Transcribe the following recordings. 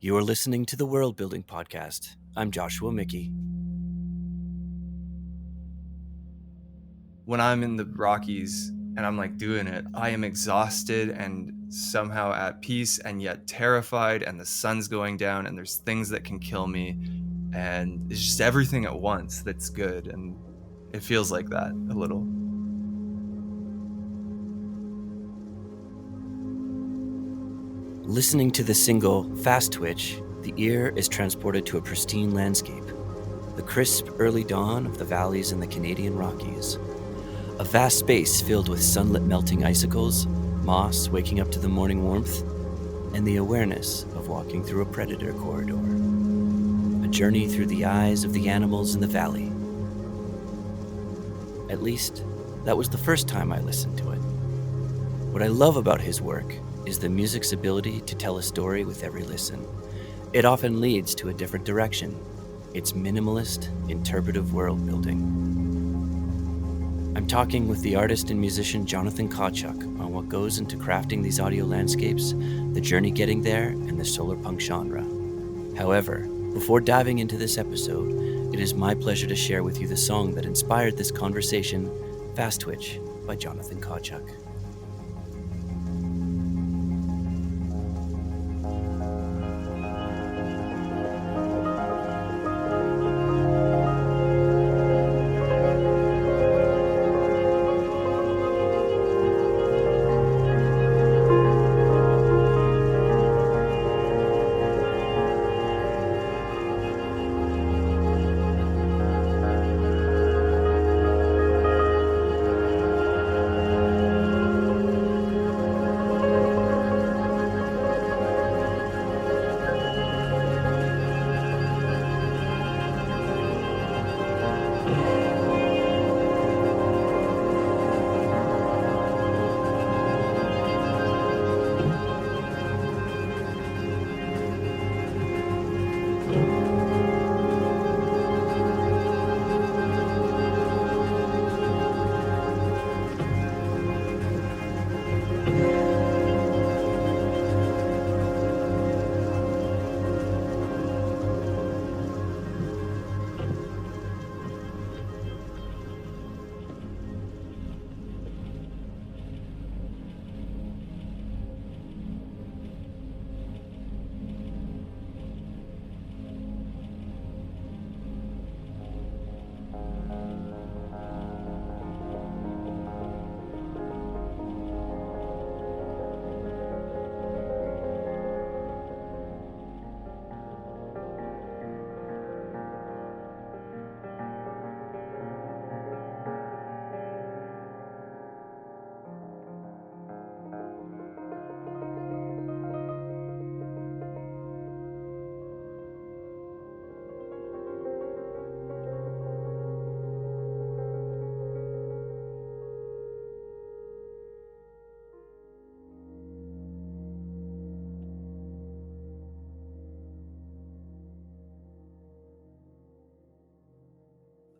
You are listening to the World Building Podcast. I'm Joshua Mickey. When I'm in the Rockies and I'm like doing it, I am exhausted and somehow at peace and yet terrified, and the sun's going down and there's things that can kill me, and it's just everything at once that's good, and it feels like that a little. Listening to the single Fast Twitch, the ear is transported to a pristine landscape, the crisp early dawn of the valleys in the Canadian Rockies. A vast space filled with sunlit melting icicles, moss waking up to the morning warmth, and the awareness of walking through a predator corridor. A journey through the eyes of the animals in the valley. At least, that was the first time I listened to it. What I love about his work is the music's ability to tell a story with every listen. It often leads to a different direction. It's minimalist, interpretive world building. I'm talking with the artist and musician Jonathan Kawchuk on what goes into crafting these audio landscapes, the journey getting there, and the solar punk genre. However, before diving into this episode, it is my pleasure to share with you the song that inspired this conversation, Fast Twitch by Jonathan Kawchuk.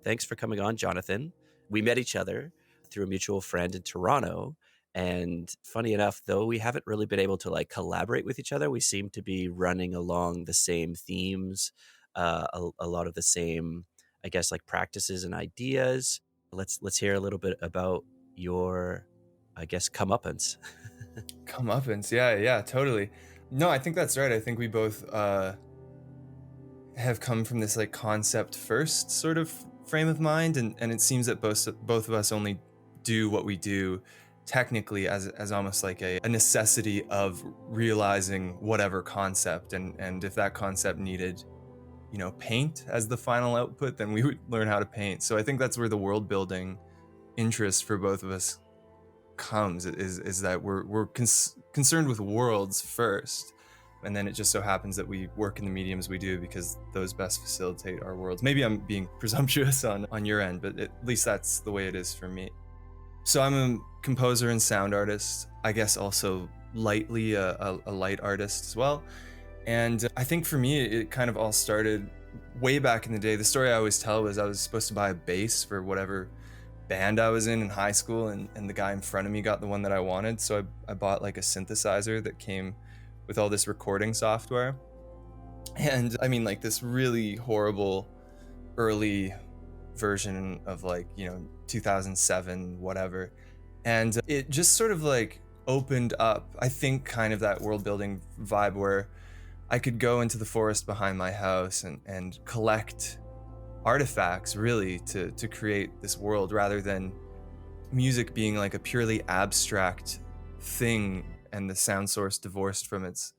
Thanks for coming on, Jonathan. We met each other through a mutual friend in Toronto. And funny enough, though we haven't really been able to collaborate with each other, we seem to be running along the same themes, a lot of the same, I guess, practices and ideas. Let's hear a little bit about your, I guess, comeuppance. Comeuppance, yeah, totally. No, I think that's right. I think we both have come from this concept first sort of frame of mind, and it seems that both of us only do what we do technically as almost like a necessity of realizing whatever concept, and if that concept needed paint as the final output, then we would learn how to paint. So I think that's where the world building interest for both of us comes, is that we're concerned with worlds first, and then it just so happens that we work in the mediums we do because those best facilitate our worlds. Maybe I'm being presumptuous on your end, but at least that's the way it is for me. So I'm a composer and sound artist, I guess also lightly a light artist as well. And I think for me, it kind of all started way back in the day. The story I always tell was I was supposed to buy a bass for whatever band I was in high school, and the guy in front of me got the one that I wanted. So I bought a synthesizer that came with all this recording software. And I mean, like, this really horrible early version of, like, 2007, whatever. And it just sort of like opened up, I think, kind of that world building vibe where I could go into the forest behind my house and collect artifacts, really, to create this world, rather than music being like a purely abstract thing and the sound source divorced from its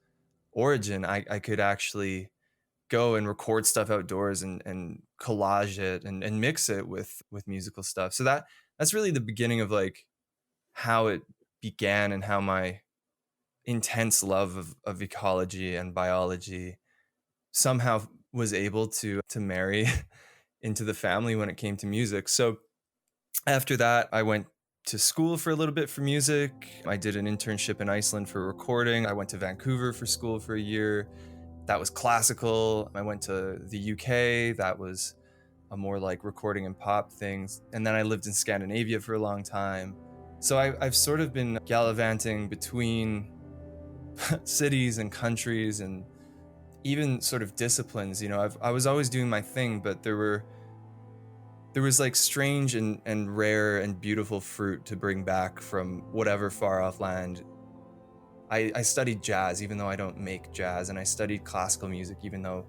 origin. I could actually go and record stuff outdoors and collage it and mix it with musical stuff. So that's really the beginning of like how it began, and how my intense love of ecology and biology somehow was able to marry into the family when it came to music. So after that, I went to school for a little bit for music. I did an internship in Iceland for recording. I went to Vancouver for school for a year. That was classical. I went to the UK. That was a more like recording and pop things. And then I lived in Scandinavia for a long time. So I've sort of been gallivanting between cities and countries, and even sort of disciplines. I was always doing my thing, but there was like strange and rare and beautiful fruit to bring back from whatever far off land. I studied jazz, even though I don't make jazz, and I studied classical music, even though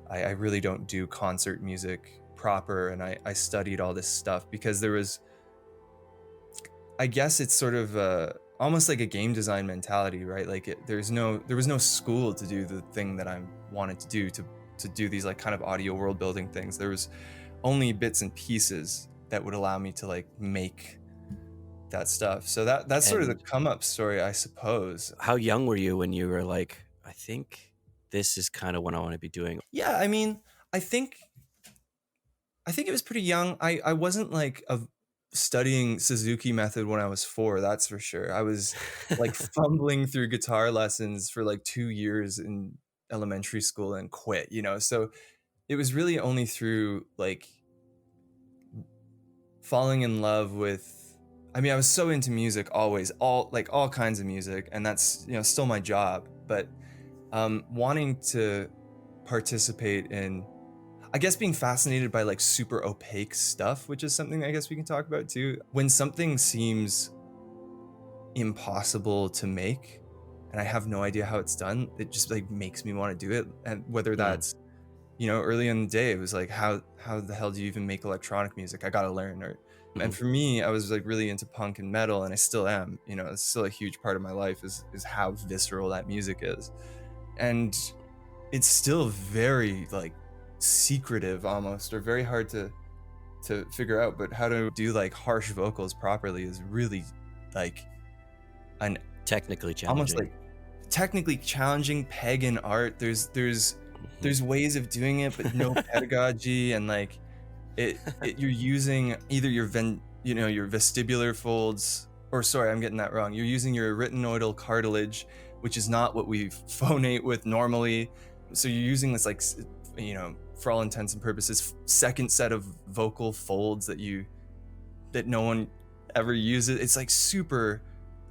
I really don't do concert music proper. And I studied all this stuff because there was, I guess it's sort of almost like a game design mentality, right? Like there was no school to do the thing that I wanted to do these like kind of audio world building things. There was only bits and pieces that would allow me to like make that stuff. So that's sort of the And come up story, I suppose. how young were you when you were like, I think this is kind of what I want to be doing? Yeah, I mean, I think it was pretty young. I wasn't like studying Suzuki method when I was 4, that's for sure. I was like fumbling through guitar lessons for like 2 years in elementary school and quit. So it was really only through like falling in love with, I mean, I was so into music always, all kinds of music, and that's still my job. But wanting to participate in, I guess, being fascinated by like super opaque stuff, which is something I guess we can talk about too. When something seems impossible to make and I have no idea how it's done, it just like makes me want to do it. And whether Mm, that's, early in the day, it was like, how the hell do you even make electronic music? I gotta learn. And mhm. for me, I was like really into punk and metal, and I still am. It's still a huge part of my life is how visceral that music is. And it's still very like secretive almost, or very hard to figure out. But how to do like harsh vocals properly is really like an Technically almost challenging. like technically challenging pagan art. Mhm. There's ways of doing it, but no pedagogy. And like you're using either your vestibular folds, or sorry, I'm getting that wrong. You're using your arytenoidal cartilage, which is not what we phonate with normally. So you're using this like for all intents and purposes second set of vocal folds that no one ever uses. It's like super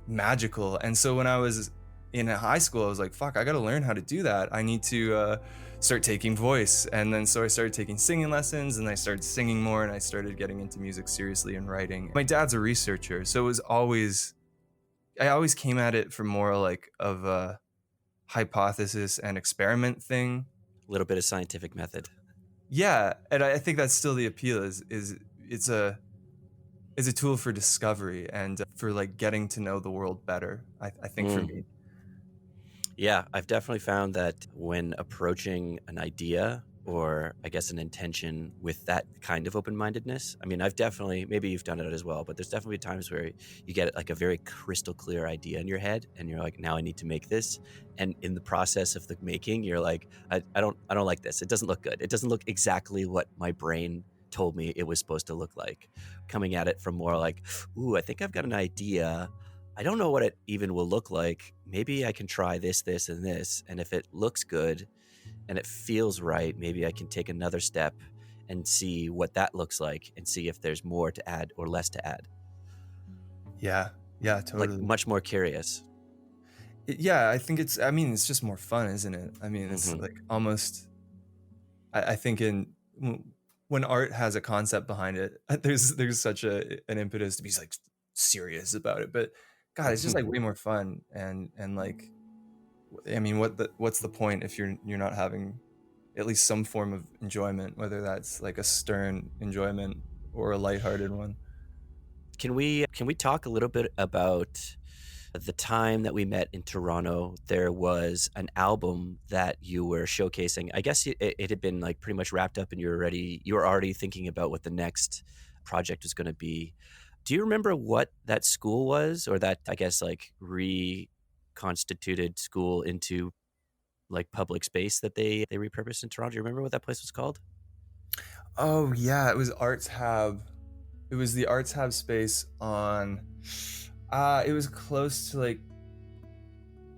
magical. And so when I was in high school, I was like, fuck, I gotta learn how to do that. I need to start taking voice. And then so I started taking singing lessons, and I started singing more, and I started getting into music seriously and writing. My dad's a researcher, so I always came at it from more like of a hypothesis and experiment thing. A little bit of scientific method. Yeah, and I think that's still the appeal, is it's a tool for discovery and for like getting to know the world better. I think for Mm. me. Yeah, I've definitely found that when approaching an idea, or I guess an intention, with that kind of open-mindedness, I mean, I've definitely, maybe you've done it as well, but there's definitely times where you get like a very crystal clear idea in your head, and you're like, now I need to make this. And in the process of the making, you're like, I don't like this. It doesn't look good. It doesn't look exactly what my brain told me it was supposed to look like. Coming at it from more like, ooh, I think I've got an idea. I don't know what it even will look like. Maybe I can try this, this, and this. And if it looks good and it feels right, maybe I can take another step and see what that looks like, and see if there's more to add or less to add. Yeah, yeah, Like totally. much more curious. Yeah, I think I mean, it's just more fun, isn't it? I mean, it's Hmm. like almost, I think when art has a concept behind it, there's such an impetus to be like serious about it. But God, it's just like way more fun. And like, I mean, what's the point if you're not having at least some form of enjoyment, whether that's like a stern enjoyment or a lighthearted one? Can we talk a little bit about the time that we met in Toronto? There was an album that you were showcasing. I guess it had been like pretty much wrapped up, and you were already thinking about what the next project was going to be. Do you remember what that school was, or that, I guess, like reconstituted school into like public space that they repurposed in Toronto? Do you remember what that place was called? Oh yeah, it was Arts Hab. It was the Arts Hab space on. It was close to like.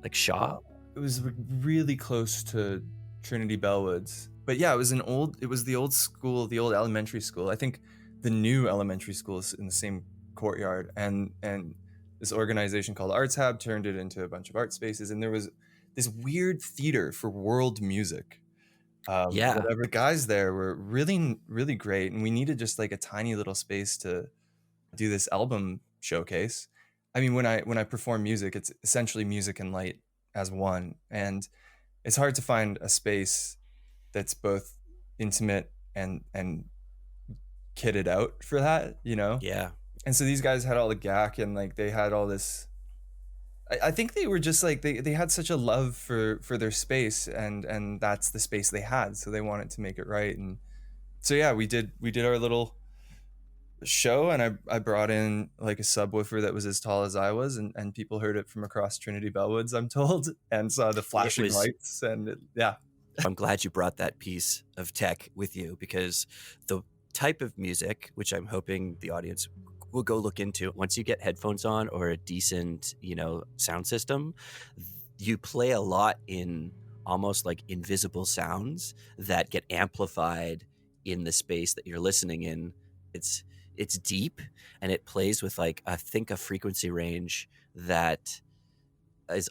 Like Shaw? It was really close to Trinity Bellwoods. But yeah, it was the old school, the old elementary school. I think the new elementary school is in the same courtyard, and this organization called Arts Hab turned it into a bunch of art spaces, and there was this weird theater for world music. Yeah. Whatever, the guys there were really really great, and we needed just like a tiny little space to do this album showcase. I mean, when I perform music, it's essentially music and light as one, and it's hard to find a space that's both intimate and kitted out for that, you know? Yeah. And so these guys had all the gack, and like they had all this. I think they were just like they had such a love for their space, and that's the space they had, so they wanted to make it right. And so yeah, we did our little show, and I brought in like a subwoofer that was as tall as I was, and people heard it from across Trinity Bellwoods, I'm told, and saw the It flashing was lights, and yeah. I'm glad you brought that piece of tech with you, because the type of music, which I'm hoping the audience will go look into, once you get headphones on or a decent, sound system, you play a lot in almost like invisible sounds that get amplified in the space that you're listening in. It's deep, and it plays with, like, I think, a frequency range that is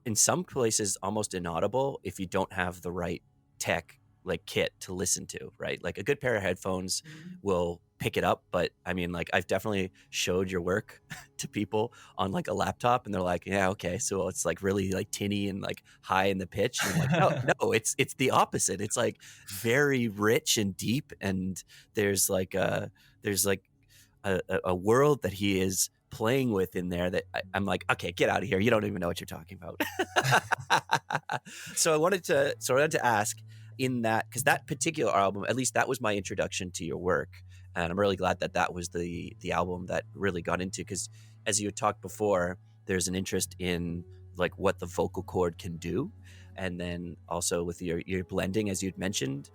in some places almost inaudible if you don't have the right tech, like kit, to listen to, right? Like a good pair of headphones will pick it up, but I mean, like, I've definitely showed your work to people on like a laptop, and they're like, yeah, okay, so it's like really like tinny and like high in the pitch, and I'm like, no, no, it's the opposite. It's like very rich and deep, and there's like a world that he is playing with in there that I'm like, okay, get out of here. You don't even know what you're talking about. So I wanted to ask, in that, because that particular album, at least that was my introduction to your work, and I'm really glad that that was the album that really got into, because as you had talked before, there's an interest in like what the vocal cord can do, and then also with your blending, as you'd mentioned,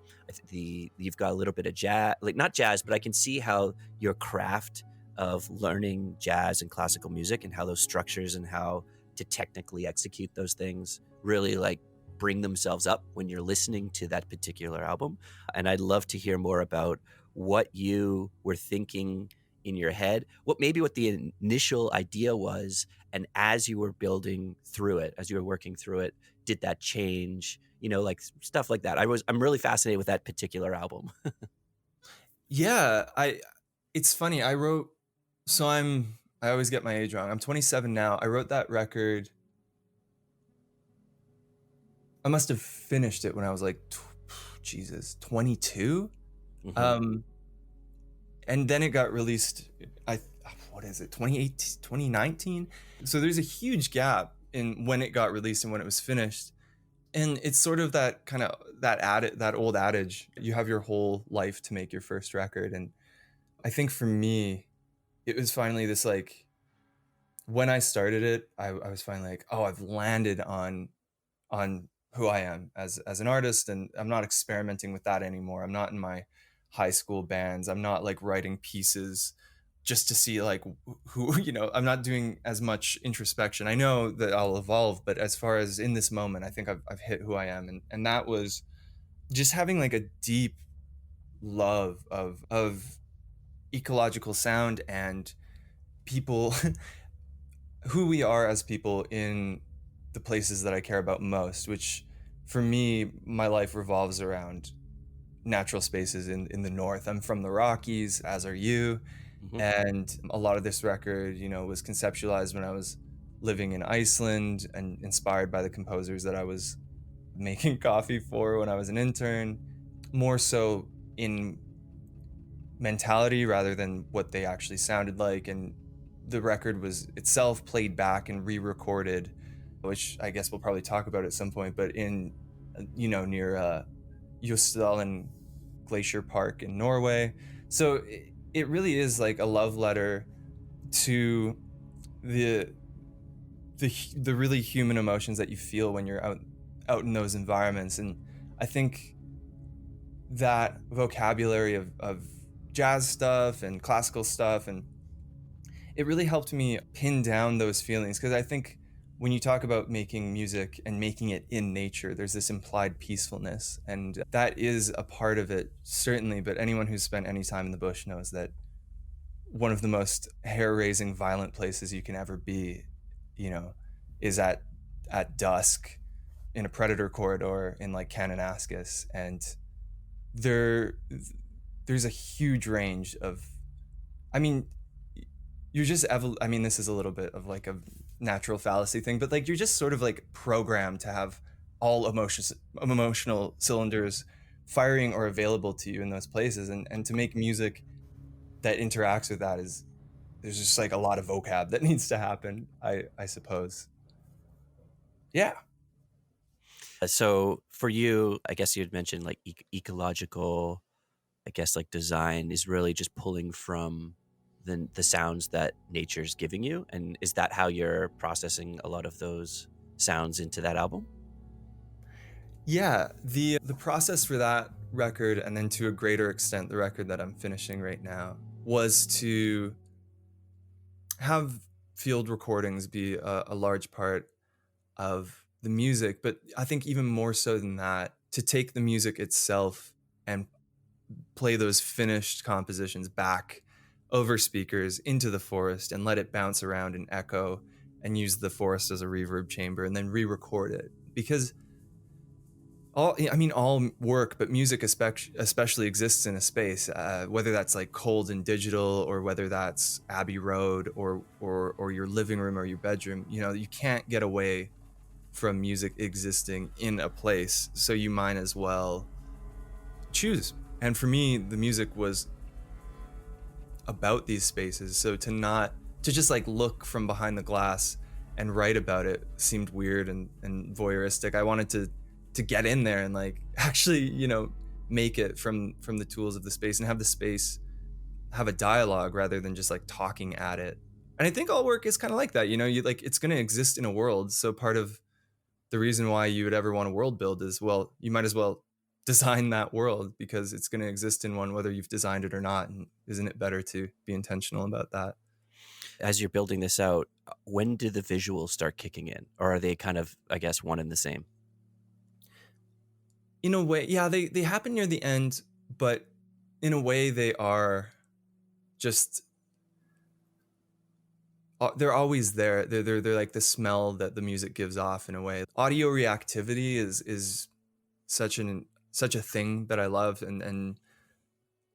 you've got a little bit of jazz, like not jazz, but I can see how your craft of learning jazz and classical music and how those structures and how to technically execute those things really like bring themselves up when you're listening to that particular album. And I'd love to hear more about what you were thinking in your head, what the initial idea was, and as you were building through it, as you were working through it, did that change? Like stuff like that. I'm really fascinated with that particular album. Yeah, it's funny. So I always get my age wrong. I'm 27 now. I wrote that record. I must have finished it when I was like, Jesus, 22. Hmm. Um, and then it got released. What is it? 2018, 2019. So there's a huge gap in when it got released and when it was finished. And it's sort of that kind of that old adage, you have your whole life to make your first record. And I think for me, it was finally this like, when I started it, I was finally like, oh, I've landed on who I am as an artist, and I'm not experimenting with that anymore. I'm not in my high school bands. I'm not like writing pieces just to see like who, I'm not doing as much introspection. I know that I'll evolve, but as far as in this moment, I think I've hit who I am, and that was just having like a deep love of ecological sound and people who we are as people in the places that I care about most, which for me, my life revolves around natural spaces in the north. I'm from the Rockies, as are you. Hmm. And a lot of this record, was conceptualized when I was living in Iceland and inspired by the composers that I was making coffee for when I was an intern, more so in mentality rather than what they actually sounded like. And the record was itself played back and re-recorded, which I guess we'll probably talk about at some point, but in near Jostedalen Glacier Park in Norway. So it really is like a love letter to the the really human emotions that you feel when you're out in those environments. And I think that vocabulary of jazz stuff and classical stuff, and it really helped me pin down those feelings, because I think when you talk about making music and making it in nature, there's this implied peacefulness, and that is a part of it, certainly. But anyone who's spent any time in the bush knows that one of the most hair-raising violent places you can ever be, you know is at dusk in a predator corridor in like Kananaskis. And there there's a huge range of, I mean, you're just I mean, this is a little bit of like a natural fallacy thing, but like you're just sort of like programmed to have all emotional cylinders firing or available to you in those places. And to make music that interacts with that, is there's just like a lot of vocab that needs to happen, I suppose. Yeah. So for you, I guess you had mentioned like ecological, I guess like design is really just pulling from the sounds that nature's giving you. And is that how you're processing a lot of those sounds into that album? Yeah, the process for that record, and then to a greater extent the record that I'm finishing right now, was to have field recordings be a large part of the music. But I think even more so than that, to take the music itself and play those finished compositions back over speakers into the forest and let it bounce around and echo, and use the forest as a reverb chamber, and then re-record it. Because all work, but music especially exists in a space, whether that's like cold and digital, or whether that's Abbey Road, or your living room or your bedroom. You can't get away from music existing in a place, so you might as well choose. And for me, the music was about these spaces, so to just like look from behind the glass and write about it seemed weird and voyeuristic. I wanted to get in there and like actually make it from the tools of the space, and have the space have a dialogue rather than just like talking at it. And I think all work is kind of like that. You like, it's going to exist in a world, so part of the reason why you would ever want to world build is, well, you might as well design that world, because it's going to exist in one whether you've designed it or not. And isn't it better to be intentional about that? As you're building this out, when do the visuals start kicking in? Or are they kind of, I guess, one and the same? In a way, yeah, they happen near the end, but in a way they are just they're always there. They're like the smell that the music gives off. In a way, audio reactivity is such a thing that I love. And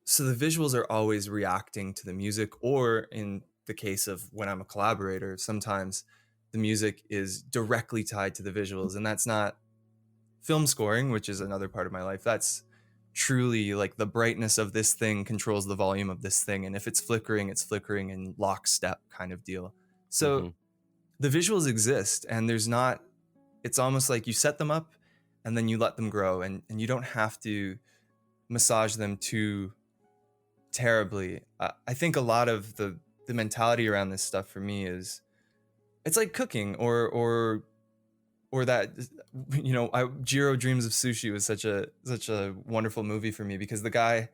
so the visuals are always reacting to the music, or in the case of when I'm a collaborator, sometimes the music is directly tied to the visuals. And that's not film scoring, which is another part of my life. That's truly like the brightness of this thing controls the volume of this thing, and if it's flickering in lockstep kind of deal. So Hmm. the visuals exist, and it's almost like you set them up and then you let them grow, and you don't have to massage them too terribly. I think a lot of the mentality around this stuff for me is, it's like cooking, or that, Jiro Dreams of Sushi was such a wonderful movie for me, because the guy,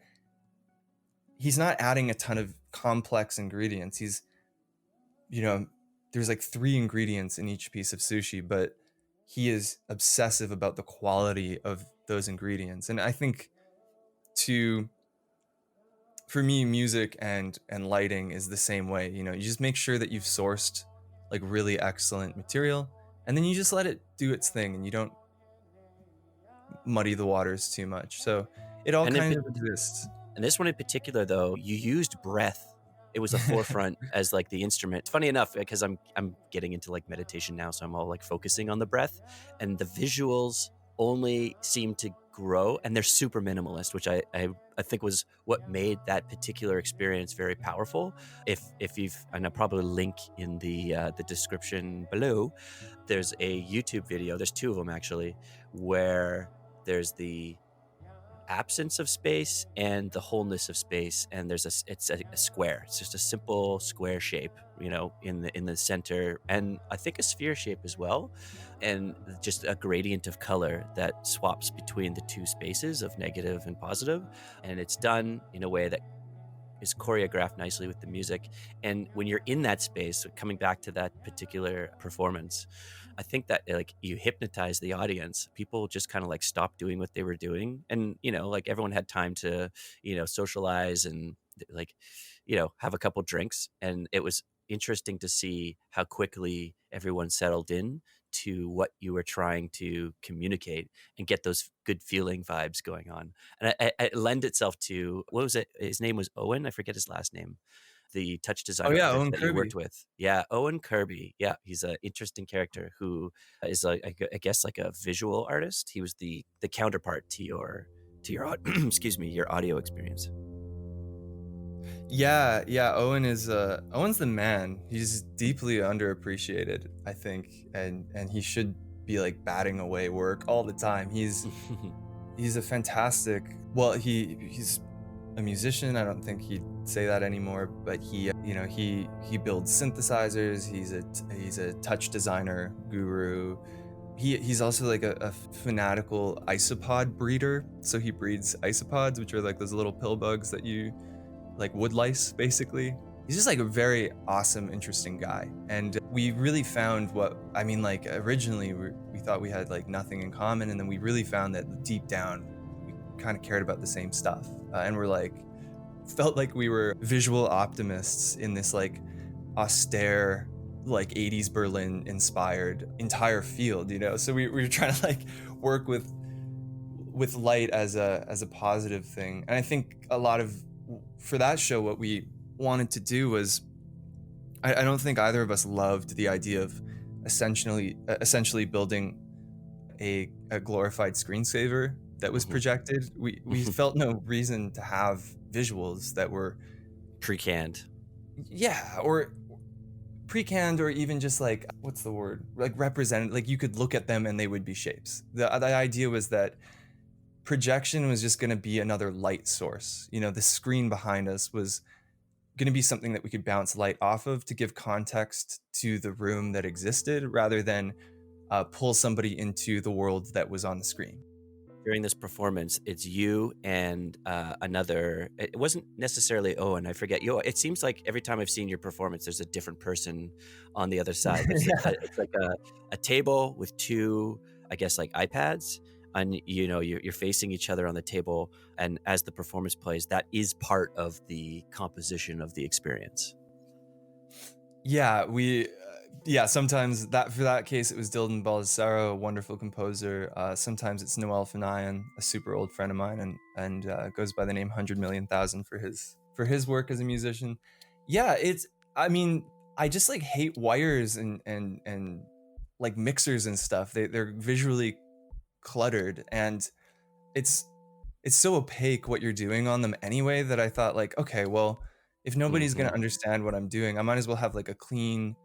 he's not adding a ton of complex ingredients. He's, there's like 3 ingredients in each piece of sushi, but he is obsessive about the quality of those ingredients. And I think, to for me, music and lighting is the same way. You just make sure that you've sourced like really excellent material, and then you just let it do its thing, and you don't muddy the waters too much. So it all And in, kind of exists. and this one in particular, though, you used breath. It was a forefront as like the instrument. Funny enough, because I'm getting into like meditation now, so I'm all like focusing on the breath, and the visuals only seem to grow, and they're super minimalist, which I think was what made that particular experience very powerful. If you've, and I'll probably link in the description below, there's a YouTube video. There's two of them actually, where there's the absence of space and the wholeness of space, and it's a square. It's just a simple square shape, in the center, and I think a sphere shape as well, and just a gradient of color that swaps between the two spaces of negative and positive, and it's done in a way that is choreographed nicely with the music. And when you're in that space, so coming back to that particular performance, I think that like you hypnotize the audience. People just kind of like stopped doing what they were doing, and like everyone had time to socialize and like have a couple drinks, and it was interesting to see how quickly everyone settled in to what you were trying to communicate and get those good feeling vibes going on. And it lend itself to, what was it? His name was Owen. I forget his last name. The touch Oh designer yeah, artist Owen that you Kirby. worked with. Yeah, Owen Kirby. Yeah, he's an interesting character who is I guess like a visual artist. He was the counterpart to your excuse me, your audio experience. Yeah, Owen's the man. He's deeply underappreciated, I think, and he should be like batting away work all the time. He's a fantastic. Well, he's a musician. I don't think he'd say that anymore, but he builds synthesizers. He's a touch designer guru. He's also like a fanatical isopod breeder. So he breeds isopods, which are like those little pill bugs that you like, wood lice, basically. He's just like a very awesome, interesting guy. And we really found like originally we thought we had like nothing in common. And then we really found that deep down, we kind of cared about the same stuff. And we're like, felt like we were visual optimists in this like austere, like 80s Berlin inspired entire field, So we were trying to like work with light as a positive thing. And I think for that show, what we wanted to do was, I don't think either of us loved the idea of essentially building a glorified screensaver that was projected. We felt no reason to have visuals that were pre-canned. Yeah, or pre-canned, or even just like, what's the word? Like represented, like you could look at them and they would be shapes. The idea was that projection was just going to be another light source. The screen behind us was going to be something that we could bounce light off of to give context to the room that existed, rather than pull somebody into the world that was on the screen. During this performance, it's you and another. It wasn't necessarily Owen. I forget. It seems like every time I've seen your performance, there's a different person on the other side. It's like a table with two, I guess, like iPads, and you're facing each other on the table, and as the performance plays, that is part of the composition of the experience. Yeah, sometimes for that case it was Dildan Baldessaro, a wonderful composer. Sometimes it's Noel Fanayan, a super old friend of mine, and goes by the name 100 Million Thousand for his work as a musician. Yeah, I just like hate wires and like mixers and stuff. They're visually cluttered, and it's so opaque what you're doing on them anyway, that I thought like, okay, well, if nobody's gonna understand what I'm doing, I might as well have like a clean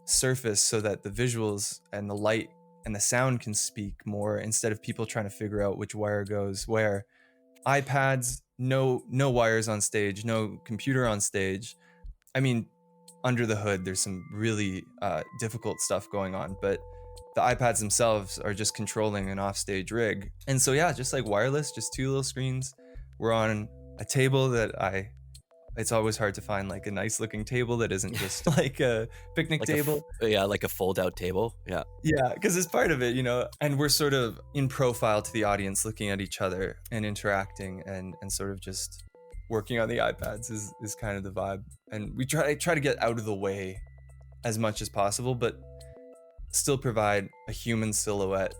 surface so that the visuals and the light and the sound can speak more, instead of people trying to figure out which wire goes where. iPads, no wires on stage, no computer on stage. I mean, under the hood, there's some really difficult stuff going on, but the iPads themselves are just controlling an offstage rig. And so, yeah, just like wireless, just two little screens. We're on a table it's always hard to find like a nice looking table that isn't just like a picnic table. Like a fold out table. Yeah, because it's part of it, and we're sort of in profile to the audience, looking at each other and interacting, and sort of just working on the iPads is kind of the vibe. And we try to get out of the way as much as possible, but still provide a human silhouette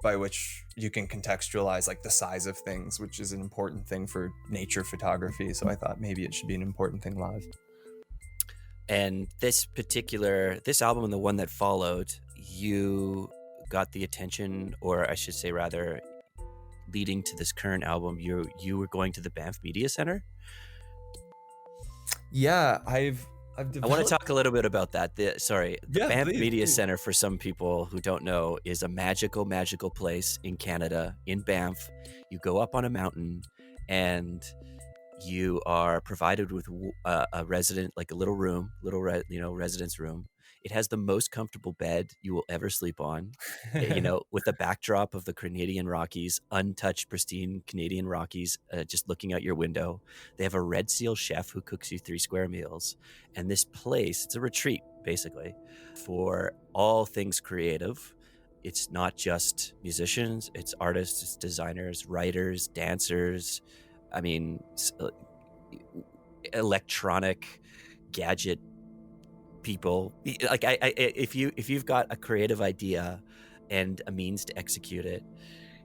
by which you can contextualize like the size of things, which is an important thing for nature photography. So I thought maybe it should be an important thing live. And this album and the one that followed, you got the attention, or I should say rather, leading to this current album, you were going to the Banff Media Center. Yeah, I've I want to talk a little bit about that. The Banff Media please. Center, for some people who don't know, is a magical place in Canada, in Banff. You go up on a mountain, and you are provided with a resident, like a little room, residence room. It has the most comfortable bed you will ever sleep on, with the backdrop of the Canadian Rockies, untouched, pristine Canadian Rockies, just looking out your window. They have a Red Seal chef who cooks you 3 square meals. And this place, it's a retreat, basically, for all things creative. It's not just musicians, it's artists, it's designers, writers, dancers. I mean, electronic gadget people. Like if you've got a creative idea and a means to execute it,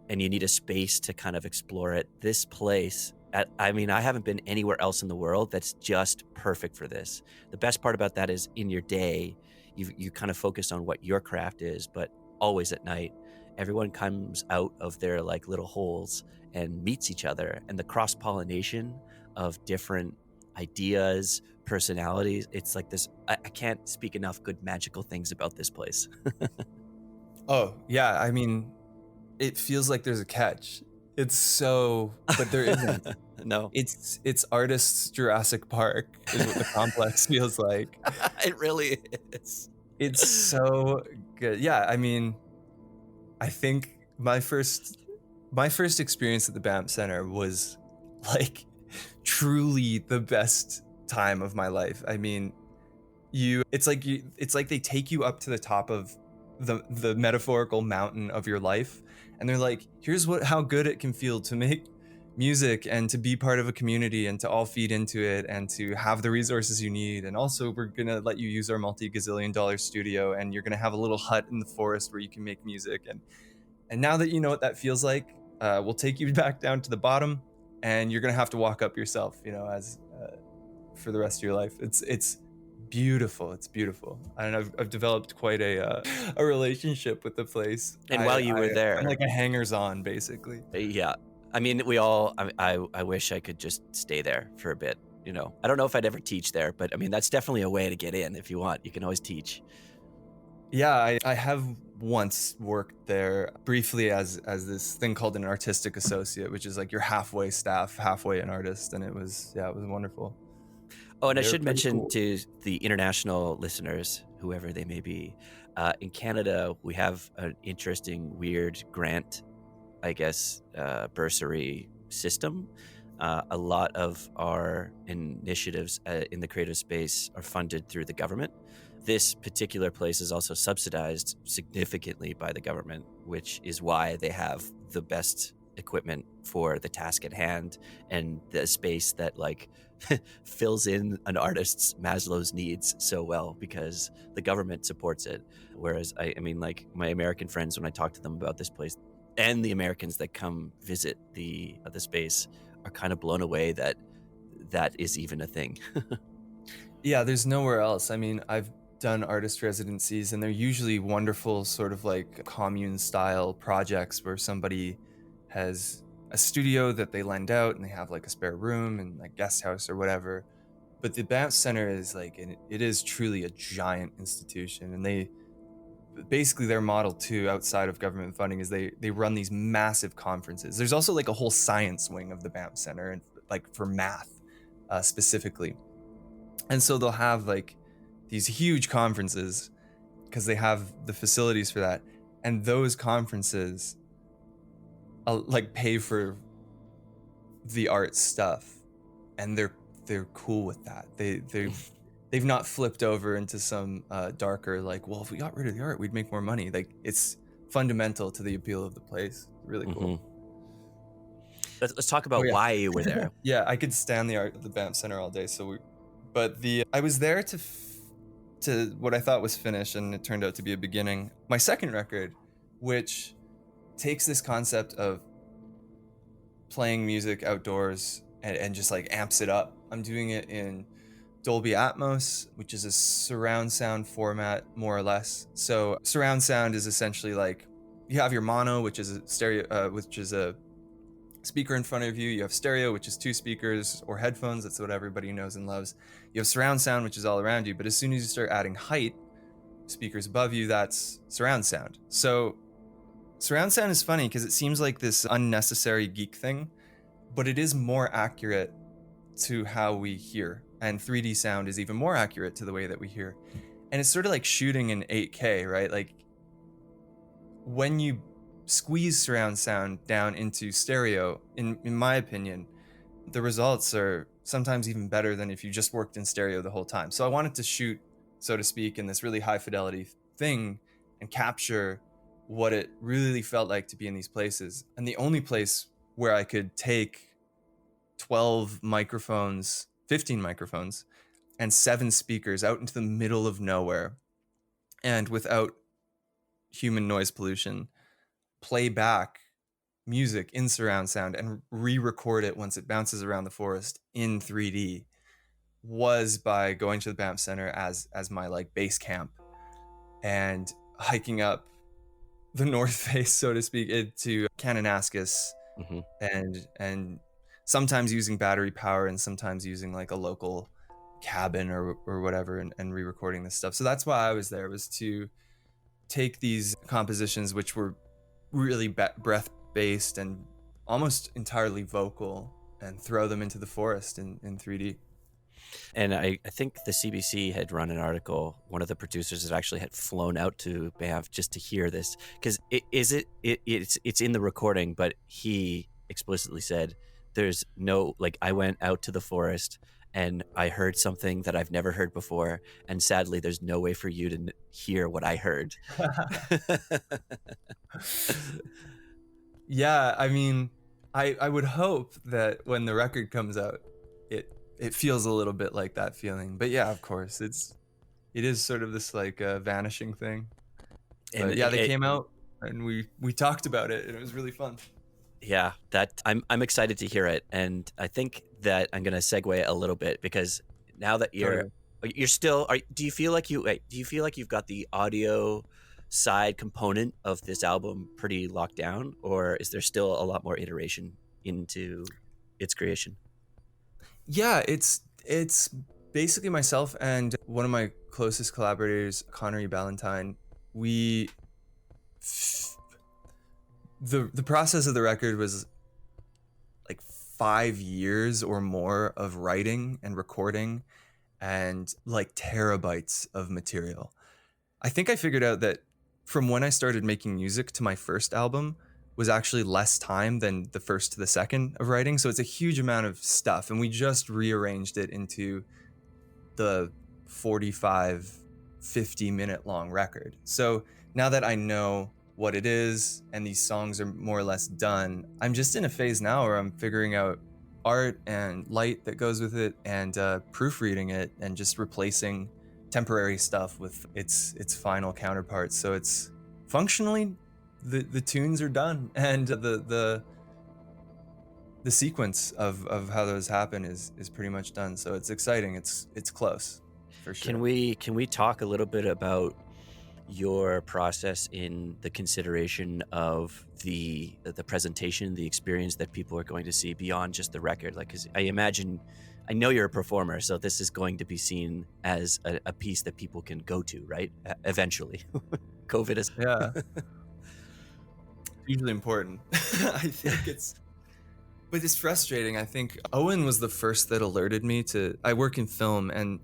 and you need a space to kind of explore it, this place, I haven't been anywhere else in the world that's just perfect for this. The best part about that is in your day, you kind of focus on what your craft is, but always at night, everyone comes out of their like little holes and meets each other, and the cross-pollination of different ideas, personalities, it's like this. I can't speak enough good magical things about this place. Oh, yeah, I mean, it feels like there's a catch. It's so, but there isn't. No. It's artists Jurassic Park is what the complex feels like. It really is. It's so good. Yeah, I mean, I think my first experience at the Banff Center was like truly the best time of my life. I mean, it's like they take you up to the top of the metaphorical mountain of your life, and they're like, here's how good it can feel to make music and to be part of a community and to all feed into it and to have the resources you need. And also, we're gonna let you use our multi-gazillion-dollar studio, and you're gonna have a little hut in the forest where you can make music. And now that you know what that feels like, we'll take you back down to the bottom, and you're gonna have to walk up yourself, as for the rest of your life. It's beautiful. It's beautiful. And I've developed quite a relationship with the place. And while you were there, I'm like a hangers-on, basically. Yeah. I mean, I wish I could just stay there for a bit. I don't know if I'd ever teach there, but I mean, that's definitely a way to get in. If you want, you can always teach. Yeah, I have once worked there briefly as this thing called an artistic associate, which is like your halfway staff, halfway an artist. And it was wonderful. Oh, and I should mention to the international listeners, whoever they may be, in Canada, we have an interesting, weird grant, I guess, bursary system. A lot of our initiatives in the creative space are funded through the government. This particular place is also subsidized significantly by the government, which is why they have the best equipment for the task at hand and the space that like fills in an artist's Maslow's needs so well, because the government supports it. Whereas I mean, like my American friends, when I talk to them about this place, and the Americans that come visit the space, are kind of blown away that is even a thing. Yeah, there's nowhere else. I mean, I've done artist residencies, and they're usually wonderful sort of like commune style projects where somebody has a studio that they lend out and they have like a spare room and like guest house or whatever. But the Banff Center is like, it is truly a giant institution, and they basically, their model too, outside of government funding, is they run these massive conferences. There's also like a whole science wing of the Banff Center, and like for math specifically. And so they'll have like these huge conferences because they have the facilities for that. And those conferences like pay for the art stuff, and they're cool with that. They've not flipped over into some darker, like, well, if we got rid of the art, we'd make more money. Like, it's fundamental to the appeal of the place. Really cool. Let's talk about why you were there. Yeah, I could stand the art of the Banff Center all day. I was there to to what I thought was finish, and it turned out to be a beginning. My second record, which takes this concept of playing music outdoors and just like amps it up. I'm doing it in Dolby Atmos, which is a surround sound format, more or less. So surround sound is essentially like you have your mono, which is a stereo, which is a speaker in front of you. You have stereo, which is 2 speakers or headphones. That's what everybody knows and loves. You have surround sound, which is all around you. But as soon as you start adding height, speakers above you, that's surround sound. So surround sound is funny because it seems like this unnecessary geek thing, but it is more accurate to how we hear. And 3D sound is even more accurate to the way that we hear. And it's sort of like shooting in 8K, right? Like when you squeeze surround sound down into stereo, in my opinion, the results are sometimes even better than if you just worked in stereo the whole time. So I wanted to shoot, so to speak, in this really high fidelity thing and capture what it really felt like to be in these places. And the only place where I could take 12 microphones, 15 microphones, and 7 speakers out into the middle of nowhere, and without human noise pollution, play back music in surround sound and re-record it once it bounces around the forest in 3D, was by going to the Banff Center as my like base camp and hiking up the north face, so to speak, to Kananaskis, Mm-hmm. and sometimes using battery power and sometimes using like a local cabin or whatever, and re-recording this stuff. So that's why I was there, was to take these compositions which were really breath based and almost entirely vocal and throw them into the forest in 3D. And I think the CBC had run an article. One of the producers that actually had flown out to Banff just to hear this, because it's in the recording, but he explicitly said there's no, like, I went out to the forest and I heard something that I've never heard before, and sadly there's no way for you to hear what I heard. Yeah, I mean, I would hope that when the record comes out, it feels a little bit like that feeling. But yeah, of course, it is sort of this like vanishing thing. And But yeah, they came out and we talked about it, and it was really fun. Yeah, that I'm excited to hear it, and I think that I'm gonna segue a little bit, because now that you're still, do you feel like you've got the audio side component of this album pretty locked down, or is there still a lot more iteration into its creation? Yeah, it's basically myself and one of my closest collaborators, Connery Ballantyne. The process of the record was like 5 years or more of writing and recording and like terabytes of material. I think I figured out that from when I started making music to my first album was actually less time than the first to the second of writing. So it's a huge amount of stuff. And we just rearranged it into the 45, 50-minute long record. So now that I know what it is and these songs are more or less done, I'm just in a phase now where I'm figuring out art and light that goes with it, and proofreading it and just replacing temporary stuff with its final counterparts. So it's functionally the tunes are done, and the sequence of how those happen is pretty much done. So it's exciting. It's close for sure. Can we talk a little bit about your process in the consideration of the presentation, the experience that people are going to see beyond just the record? Like, 'cause I know you're a performer, so this is going to be seen as a piece that people can go to, right? Eventually. COVID is... Yeah. Hugely important. I think but it's frustrating. I think Owen was the first that alerted me to, I work in film, and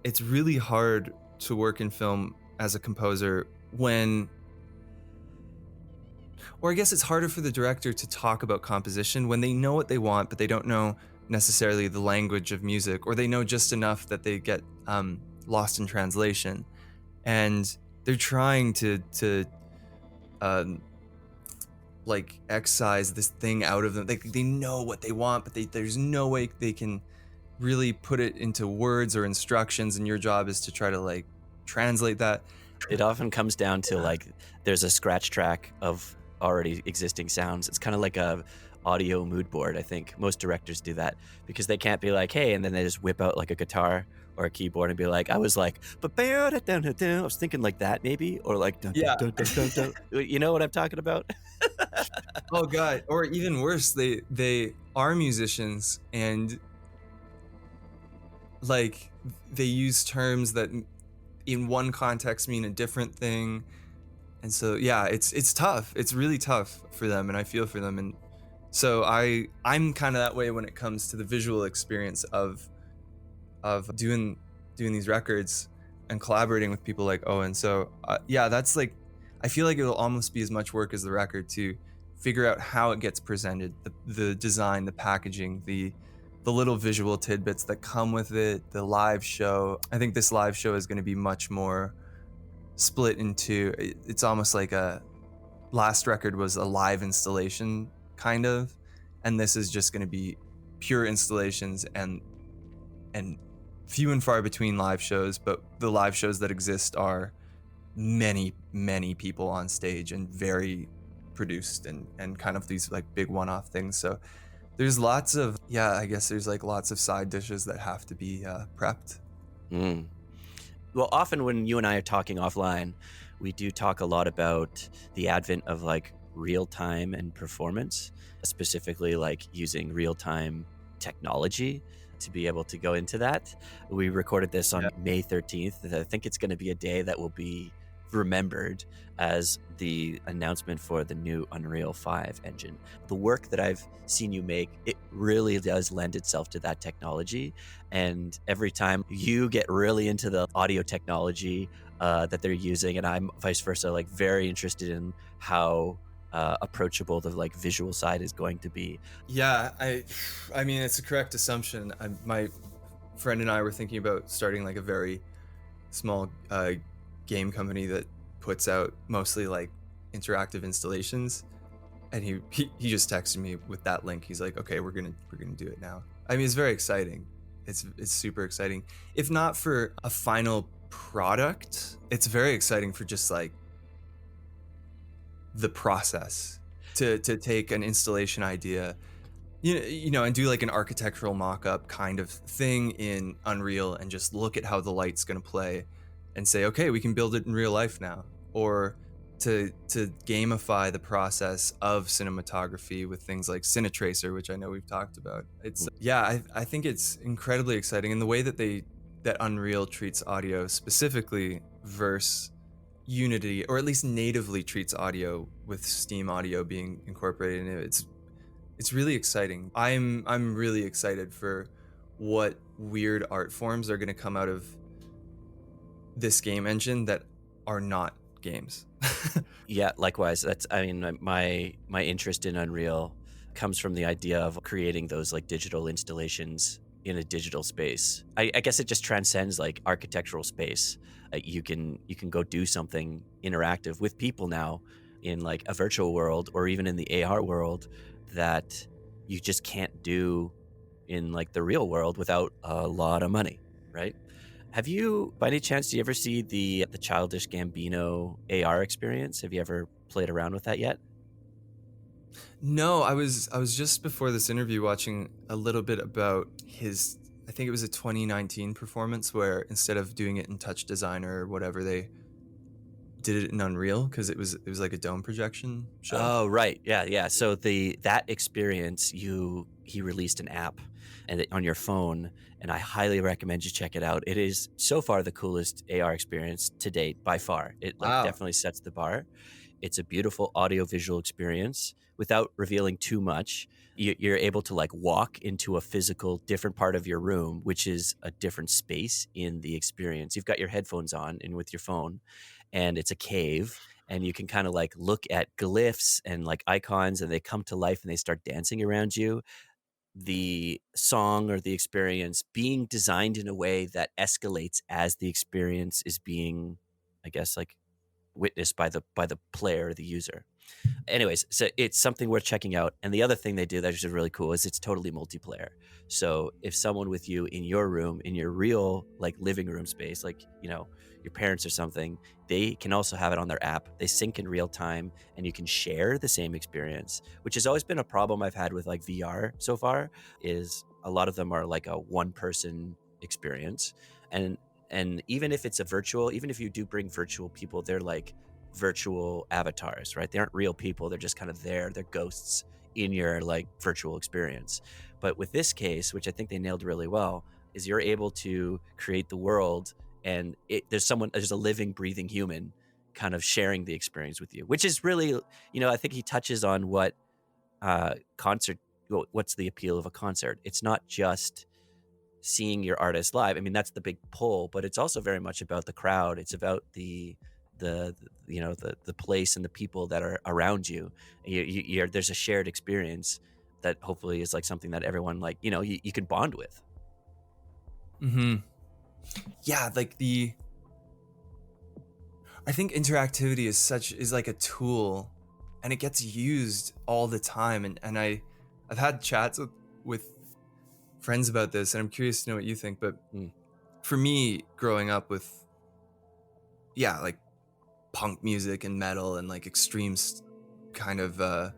it's really hard to work in film as a composer when, or I guess it's harder for the director to talk about composition when they know what they want, but they don't know necessarily the language of music, or they know just enough that they get lost in translation, and they're trying to like excise this thing out of them. They know what they want, but there's no way they can really put it into words or instructions, and your job is to try to like translate that. It often comes down to like there's a scratch track of already existing sounds. It's kind of like a audio mood board. I think most directors do that because they can't be like, hey, and then they just whip out like a guitar or a keyboard and be like, I was like, I was thinking like that maybe, or like dun dun Yeah. dun dun dun dun. You know what I'm talking about? Oh god, or even worse, they are musicians and like they use terms that in one context mean a different thing. And so yeah, it's tough. It's really tough for them and I feel for them. And so I'm kind of that way when it comes to the visual experience of doing these records and collaborating with people like Owen. So yeah, that's like I feel like it'll almost be as much work as the record to figure out how it gets presented, the design, the packaging, the little visual tidbits that come with it, the live show. I think this live show is going to be much more split into it's almost like a last record was a live installation kind of, and this is just going to be pure installations and few and far between live shows, but the live shows that exist are many people on stage and very produced and kind of these like big one-off things. So there's lots of yeah, I guess there's like lots of side dishes that have to be prepped. Mm. Well, often when you and I are talking offline, we do talk a lot about the advent of like real time and performance, specifically like using real time technology to be able to go into that. We recorded this on Yeah. May 13th. I think it's going to be a day that will be remembered as the announcement for the new Unreal 5 engine. The work that I've seen you make, it really does lend itself to that technology. And every time you get really into the audio technology that they're using, and I'm vice versa, like very interested in how approachable the like visual side is going to be. Yeah, I mean it's a correct assumption. My friend and I were thinking about starting like a very small game company that puts out mostly like interactive installations, and he just texted me with that link. He's like, okay, we're gonna do it now. I mean, it's very exciting. It's super exciting. If not for a final product, it's very exciting for just like the process to take an installation idea, you know, and do like an architectural mock-up kind of thing in Unreal and just look at how the light's going to play and say, okay, we can build it in real life now. Or to gamify the process of cinematography with things like Cinetracer, which I know we've talked about. It's yeah, I think it's incredibly exciting, and the way that that Unreal treats audio specifically versus Unity, or at least natively treats audio with Steam Audio being incorporated in it. It's really exciting. I'm really excited for what weird art forms are going to come out of this game engine that are not games. Yeah, likewise. That's I mean my interest in Unreal comes from the idea of creating those like digital installations in a digital space. I guess it just transcends like architectural space. You can go do something interactive with people now in like a virtual world or even in the AR world that you just can't do in like the real world without a lot of money, right? Have you, by any chance, do you ever see the Childish Gambino AR experience? Have you ever played around with that yet? No, I was just before this interview watching a little bit about his, I think it was a 2019 performance where instead of doing it in Touch Designer or whatever, they did it in Unreal because it was like a dome projection show. Oh, right. Yeah, yeah. So that experience, he released an app on your phone, and I highly recommend you check it out. It is so far the coolest AR experience to date by far. It like Wow. definitely sets the bar. It's a beautiful audio visual experience without revealing too much. You're able to like walk into a physical different part of your room, which is a different space in the experience. You've got your headphones on and with your phone, and it's a cave, and you can kind of like look at glyphs and like icons, and they come to life and they start dancing around you. The song or the experience being designed in a way that escalates as the experience is being, I guess, like witnessed by the player or the user. Anyways, so it's something worth checking out. And the other thing they do that is really cool is it's totally multiplayer. So if someone with you in your room, in your real like living room space, like, you know, your parents or something, they can also have it on their app. They sync in real time and you can share the same experience, which has always been a problem I've had with like VR so far, is a lot of them are like a one person experience. And even if it's a virtual, even if you do bring virtual people, they're like virtual avatars, right? They aren't real people. They're just kind of there. They're ghosts in your like virtual experience. But with this case, which I think they nailed really well, is you're able to create the world and there's a living, breathing human kind of sharing the experience with you, which is really, you know, I think he touches on what what's the appeal of a concert. It's not just seeing your artist live. I mean, that's the big pull, but it's also very much about the crowd. It's about the you know, the place and the people that are around you. There's a shared experience that hopefully is like something that everyone, like, you know, you can bond with. Mm-hmm. Yeah, like I think interactivity is like a tool, and it gets used all the time. And I've had chats with friends about this, and I'm curious to know what you think. But for me, growing up with like punk music and metal and like extreme kind of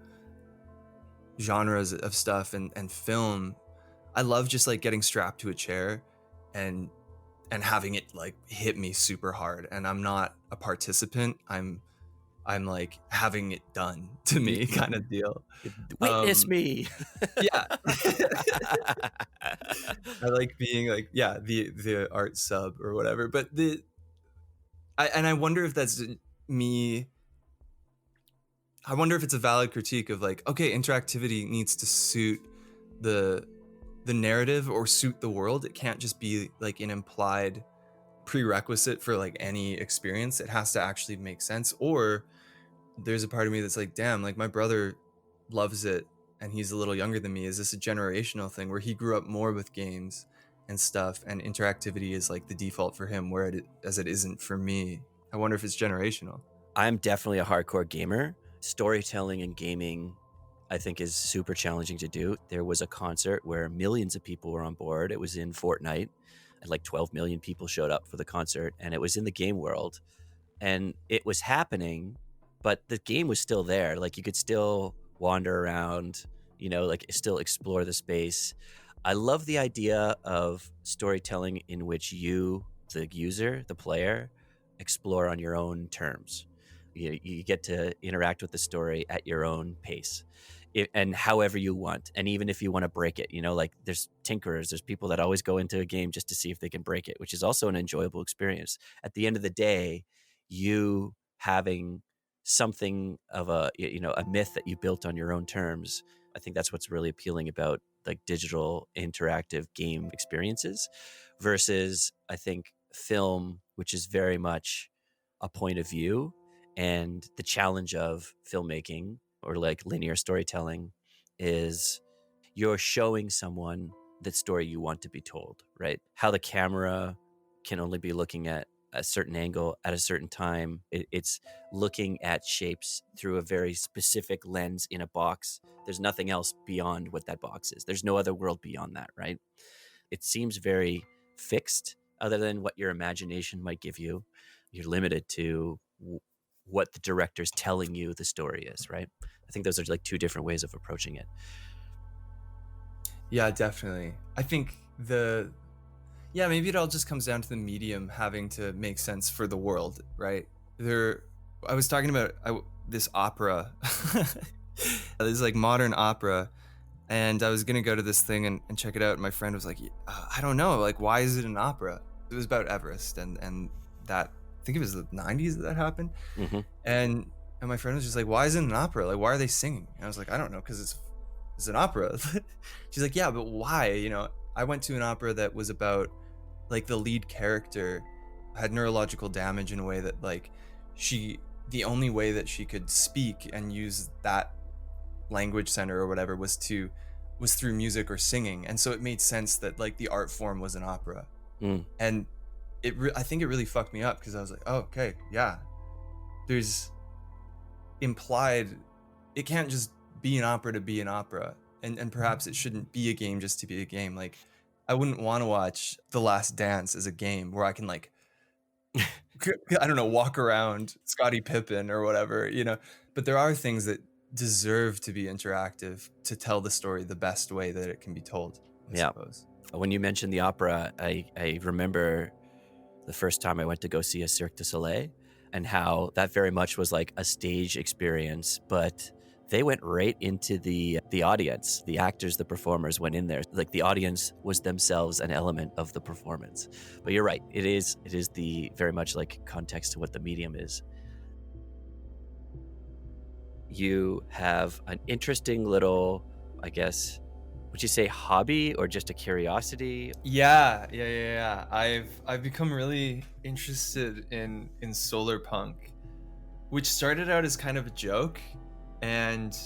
genres of stuff and film, I love just like getting strapped to a chair and having it like hit me super hard, and I'm not a participant. I'm like having it done to me kind of deal. Witness me. Yeah. I like being like, yeah, the art sub or whatever. But I wonder if that's me. I wonder if it's a valid critique of like, okay, interactivity needs to suit the narrative or suit the world. It can't just be like an implied prerequisite for like any experience. It has to actually make sense. Or there's a part of me that's like, damn, like my brother loves it and he's a little younger than me. Is this a generational thing where he grew up more with games and stuff, and interactivity is like the default for him, as it isn't for me? I wonder if it's generational. I'm definitely a hardcore gamer. Storytelling and gaming, I think, is super challenging to do. There was a concert where millions of people were on board. It was in Fortnite, and like 12 million people showed up for the concert, and it was in the game world, and it was happening, but the game was still there. Like you could still wander around, you know, like still explore the space. I love the idea of storytelling in which you, the user, the player, explore on your own terms. You get to interact with the story at your own pace, and however you want. And even if you want to break it, you know, like there's tinkerers, there's people that always go into a game just to see if they can break it, which is also an enjoyable experience. At the end of the day, you having something of a, you know, a myth that you built on your own terms, I think that's what's really appealing about like digital interactive game experiences versus, I think, film, which is very much a point of view. And the challenge of filmmaking or like linear storytelling is you're showing someone the story you want to be told, right? How the camera can only be looking at a certain angle at a certain time. It's looking at shapes through a very specific lens in a box. There's nothing else beyond what that box is. There's no other world beyond that, right? It seems very fixed, other than what your imagination might give you. You're limited to what the director's telling you the story is, right? I think those are like two different ways of approaching it. Yeah, definitely. I think maybe it all just comes down to the medium having to make sense for the world, right? I was talking about this opera, this like modern opera, and I was gonna go to this thing and check it out. And my friend was like, I don't know, like, why is it an opera? It was about Everest and that, I think it was the 90s that happened. Mm-hmm. And my friend was just like, why is it an opera? Like, why are they singing? And I was like, I don't know, because it's an opera. She's like, yeah, but why? You know, I went to an opera that was about like the lead character had neurological damage in a way that like the only way that she could speak and use that language center or whatever was through music or singing. And so it made sense that like the art form was an opera. And I think it really fucked me up, because I was like, oh, okay, yeah, there's implied it can't just be an opera to be an opera, and perhaps it shouldn't be a game just to be a game. Like, I wouldn't want to watch The Last Dance as a game where I can like I don't know, walk around Scottie Pippen or whatever, you know. But there are things that deserve to be interactive to tell the story the best way that it can be told, I Yeah. suppose. When you mentioned the opera, I remember the first time I went to go see a Cirque du Soleil, and how that very much was like a stage experience, but they went right into the audience. The actors, the performers went in there. Like the audience was themselves an element of the performance. But you're right. It is the very much like context to what the medium is. You have an interesting little, I guess, would you say hobby or just a curiosity? Yeah. I've become really interested in solar punk, which started out as kind of a joke and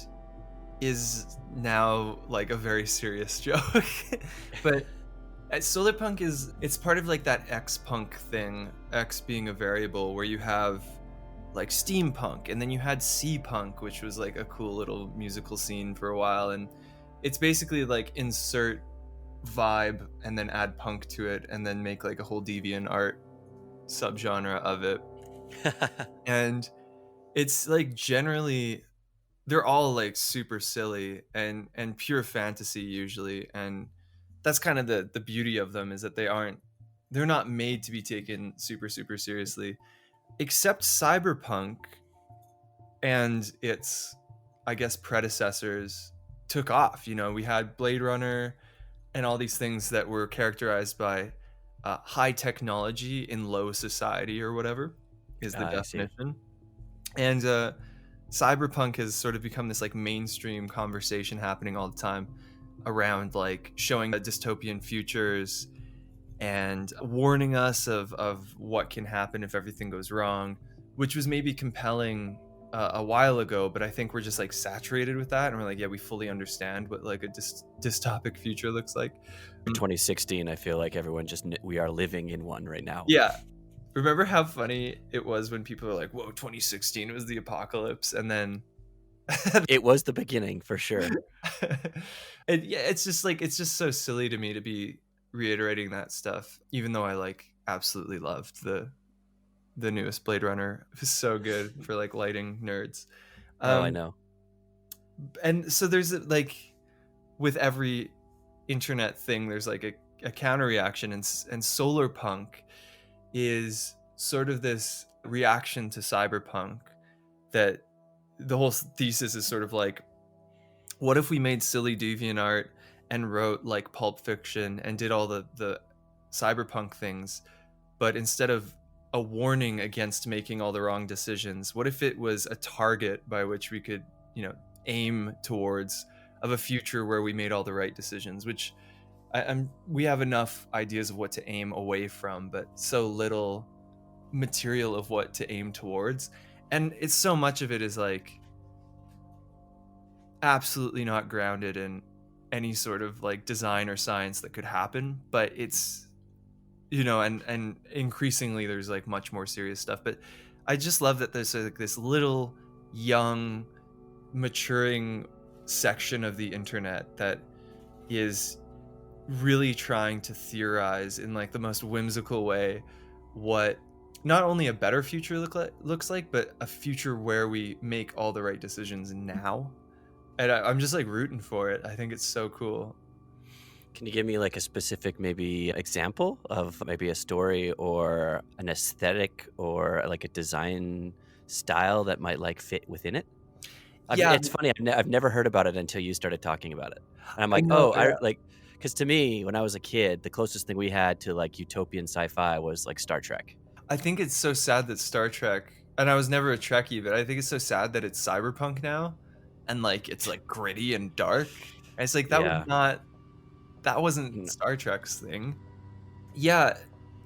is now like a very serious joke. But solar punk it's part of like that X punk thing, X being a variable, where you have like steampunk, and then you had sea punk, which was like a cool little musical scene for a while. And it's basically like insert vibe and then add punk to it and then make like a whole deviant art subgenre of it. And it's like generally they're all like super silly and pure fantasy usually, and that's kind of the beauty of them, is that they're not made to be taken super super seriously, except cyberpunk and its, I guess, predecessors took off. You know, we had Blade Runner and all these things that were characterized by high technology in low society, or whatever is the I see. definition. And cyberpunk has sort of become this like mainstream conversation happening all the time around like showing dystopian futures and warning us of what can happen if everything goes wrong, which was maybe compelling a while ago, but I think we're just like saturated with that, and we're like, yeah, we fully understand what like a dystopic future looks like. In 2016, I feel like everyone we are living in one right now. Yeah. Remember how funny it was when people were like, whoa, 2016 was the apocalypse, and then It was the beginning for sure. and yeah, it's just so silly to me to be reiterating that stuff, even though I like absolutely loved the newest Blade Runner. It was so good for like lighting nerds. Oh, I know. And so there's like, with every internet thing, there's like a counter reaction, and solar punk is sort of this reaction to cyberpunk, that the whole thesis is sort of like, what if we made silly deviant art and wrote like Pulp Fiction and did all the cyberpunk things, but instead of a warning against making all the wrong decisions, what if it was a target by which we could, you know, aim towards, of a future where we made all the right decisions, which we have enough ideas of what to aim away from, but so little material of what to aim towards. And it's so much of it is like absolutely not grounded in any sort of like design or science that could happen, but it's, you know, and increasingly there's like much more serious stuff. But I just love that there's like this little young maturing section of the internet that is really trying to theorize in like the most whimsical way what not only a better future looks like, but a future where we make all the right decisions now. And I'm just like rooting for it. I think it's so cool. Can you give me like a specific maybe example of maybe a story or an aesthetic or like a design style that might like fit within it? Yeah, It's funny. I've never heard about it until you started talking about it, and I'm I like, know. oh, Yeah. I like, because to me, when I was a kid, the closest thing we had to like utopian sci-fi was like Star Trek. I think it's so sad that Star Trek, and I was never a Trekkie, but I think it's so sad that it's cyberpunk now, and like it's like gritty and dark. And it's like Yeah. that wasn't Star Trek's thing. Yeah,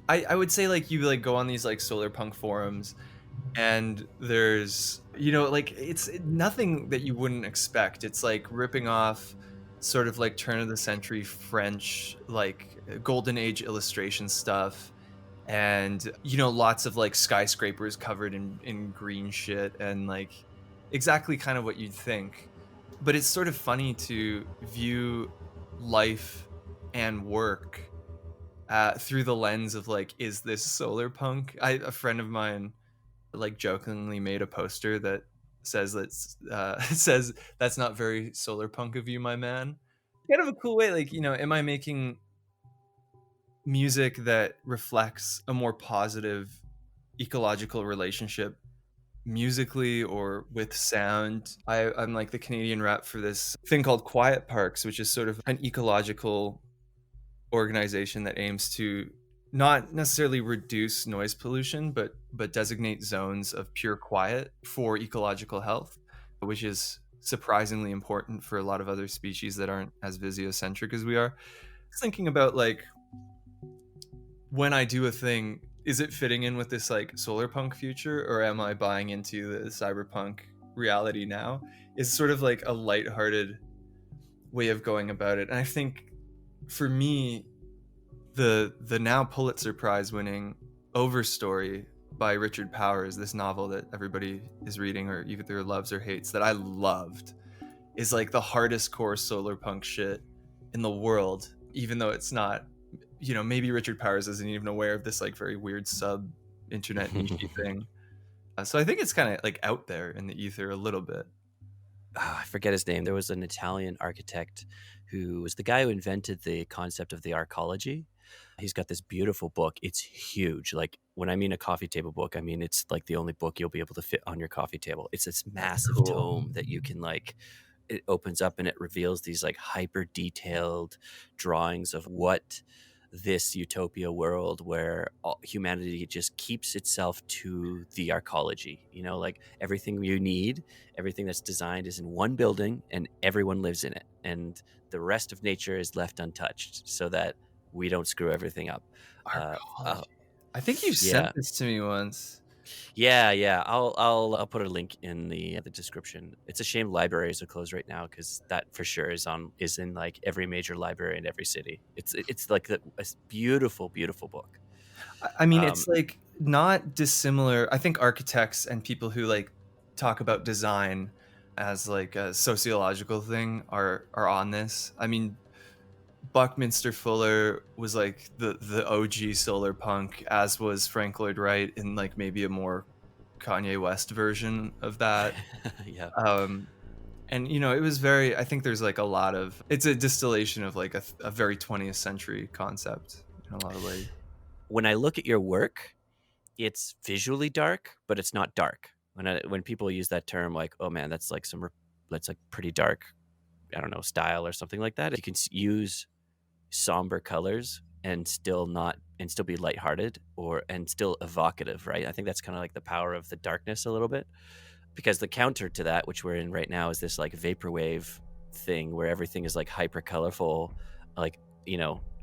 I would say like you like go on these like solar punk forums, and there's, you know, like it's nothing that you wouldn't expect. It's like ripping off sort of like turn of the century French like golden age illustration stuff, and, you know, lots of like skyscrapers covered in green shit, and like exactly kind of what you'd think. But it's sort of funny to view life and work through the lens of like, is this solar punk? A friend of mine like jokingly made a poster that says says that's not very solar punk of you, my man. Kind of a cool way, like, am I making music that reflects a more positive ecological relationship musically or with sound? I'm like the Canadian rep for this thing called Quiet Parks, which is sort of an ecological organization that aims to not necessarily reduce noise pollution, but designate zones of pure quiet for ecological health, which is surprisingly important for a lot of other species that aren't as visio-centric as we are. Just thinking about like, when I do a thing, is it fitting in with this like solar punk future, or am I buying into the cyberpunk reality now? Is sort of like a lighthearted way of going about it. And I think for me, the now Pulitzer Prize winning Overstory by Richard Powers, this novel that everybody is reading or either loves or hates, that I loved, is like the hardest core solar punk shit in the world, even though it's not, maybe Richard Powers isn't even aware of this like very weird sub internet niche thing. So I think it's kind of like out there in the ether a little bit. I forget his name. There was an Italian architect who was the guy who invented the concept of the arcology. He's got this beautiful book. It's huge. Like, when I mean a coffee table book, I mean it's like the only book you'll be able to fit on your coffee table. It's this massive Cool. tome that you can like, it opens up and it reveals these like hyper detailed drawings of what this utopia world where humanity just keeps itself to the arcology, like everything you need, everything that's designed is in one building and everyone lives in it, and the rest of nature is left untouched so that we don't screw everything up. Arcology. I think you Yeah. sent this to me once. Yeah. I'll put a link in the description. It's a shame libraries are closed right now, because that for sure is in like every major library in every city. It's like a beautiful book. I mean, it's like not dissimilar. I think architects and people who like talk about design as like a sociological thing are on this. I mean, Buckminster Fuller was like the OG solar punk, as was Frank Lloyd Wright in like maybe a more Kanye West version of that. Yeah. And it was very, I think there's like a lot of, it's a distillation of like a very 20th century concept in a lot of ways. When I look at your work, it's visually dark, but it's not dark. When people use that term, like, oh man, that's like pretty dark, I don't know, style or something like that. You can use somber colors and still be lighthearted and still evocative, right? I think that's kind of like the power of the darkness a little bit, because the counter to that, which we're in right now, is this like vaporwave thing where everything is like hyper colorful, like,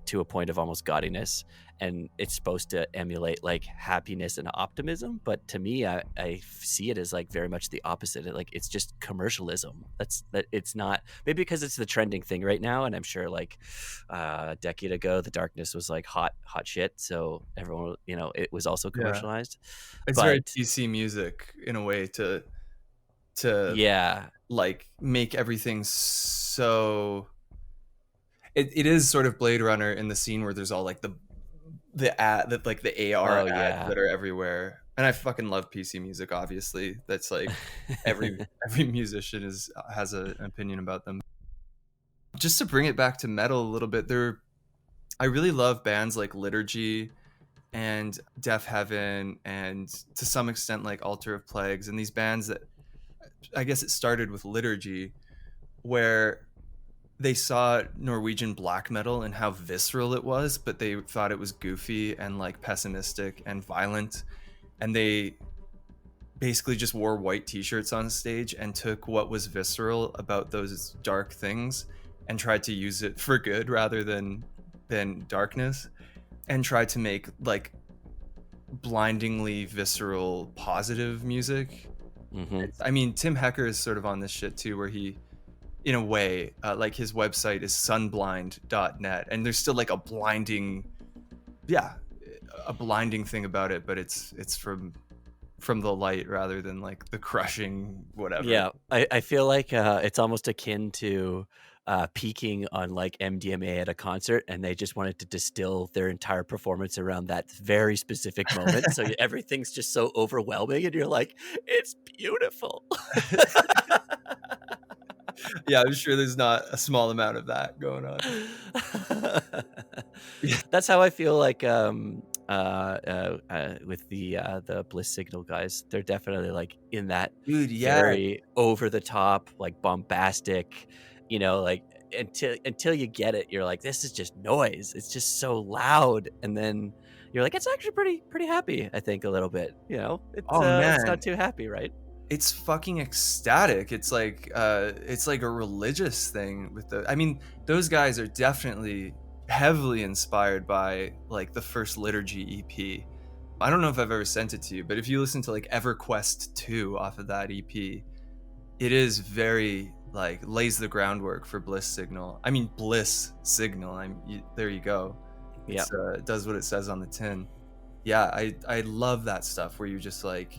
to a point of almost gaudiness, and it's supposed to emulate like happiness and optimism. But to me, I see it as like very much the opposite. It's just commercialism. That it's not, maybe because it's the trending thing right now, and I'm sure like a decade ago the darkness was like hot shit, so everyone, it was also commercialized. It's very PC music in a way to yeah, like make everything so. It is sort of Blade Runner in the scene where there's all like the ad, that like the AR ads that are everywhere. And I fucking love PC music, obviously. That's like every musician has an opinion about them. Just to bring it back to metal a little bit, I really love bands like Liturgy and Deaf Heaven, and to some extent like Altar of Plagues, and these bands that, I guess it started with Liturgy, where they saw Norwegian black metal and how visceral it was, but they thought it was goofy and like pessimistic and violent. And they basically just wore white t-shirts on stage and took what was visceral about those dark things and tried to use it for good rather than darkness, and tried to make like blindingly visceral positive music. mm-hmm. I mean, Tim Hecker is sort of on this shit too, where he, in a way, like his website is sunblind.net, and there's still like a blinding thing about it, but it's from from the light rather than like the crushing whatever. Yeah, I feel like it's almost akin to peaking on like MDMA at a concert, and they just wanted to distill their entire performance around that very specific moment. So everything's just so overwhelming, and you're like, it's beautiful. Yeah, I'm sure there's not a small amount of that going on. Yeah. That's how I feel like with the Bliss Signal guys. They're definitely like in that Dude, yeah. very over the top, like bombastic, like until you get it, you're like, this is just noise. It's just so loud. And then you're like, it's actually pretty happy, I think, a little bit. Oh It's not man, too happy, right? it's fucking ecstatic. It's like a religious thing with I mean, those guys are definitely heavily inspired by like the first Liturgy EP. I don't know if I've ever sent it to you, but if you listen to like EverQuest 2 off of that EP, it is very like lays the groundwork for Bliss Signal. I mean Bliss Signal. There you go. Yeah. It does what it says on the tin. Yeah, I love that stuff where you just like,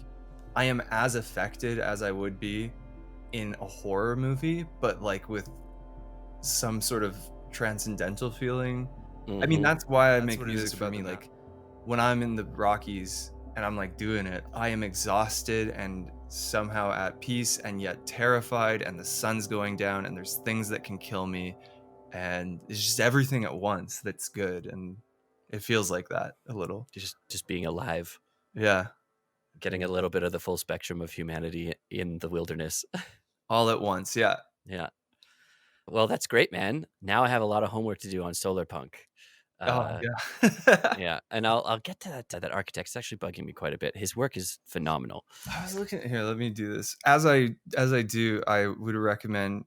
I am as affected as I would be in a horror movie, but like with some sort of transcendental feeling. I mean, that's why I make music for me. Like when I'm in the Rockies and I'm like doing it, I am exhausted and somehow at peace and yet terrified, and the sun's going down and there's things that can kill me, and it's just everything at once that's good, and it feels like that a little. Just being alive, Yeah, getting a little bit of the full spectrum of humanity in the wilderness. all at once. Yeah. Yeah. Well, that's great, man. Now I have a lot of homework to do on solar punk. Oh Uh, yeah. yeah, and I'll get to that architect. It's actually bugging me quite a bit. His work is phenomenal. I was looking here. Let me do this. As I do, I would recommend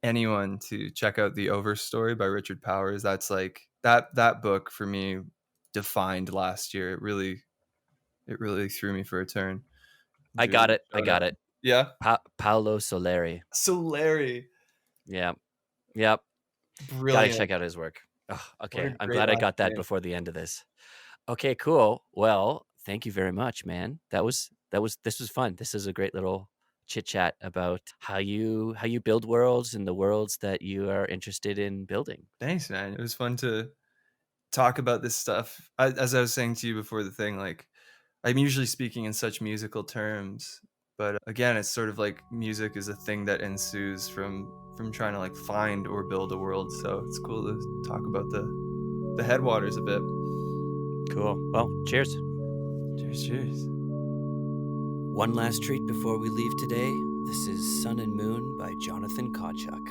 anyone to check out The Overstory by Richard Powers. That's like that book for me defined last year. It really threw me for a turn. I got it. Yeah. Paolo Soleri. Solari. Yeah. Yep. Gotta Brilliant. check out his work. Oh, okay. I'm great glad I last got that name. before the end of this. Okay, cool. Well, thank you very much, man. This was fun. This is a great little chit chat about how you build worlds and the worlds that you are interested in building. Thanks, man. It was fun to talk about this stuff. As I was saying to you before the thing, like I'm usually speaking in such musical terms, but again, it's sort of like music is a thing that ensues from trying to like find or build a world. So it's cool to talk about the headwaters a bit. Cool. Well, cheers. Cheers. One last treat before we leave today. This is Sun and Moon by Jonathan Kawchuk.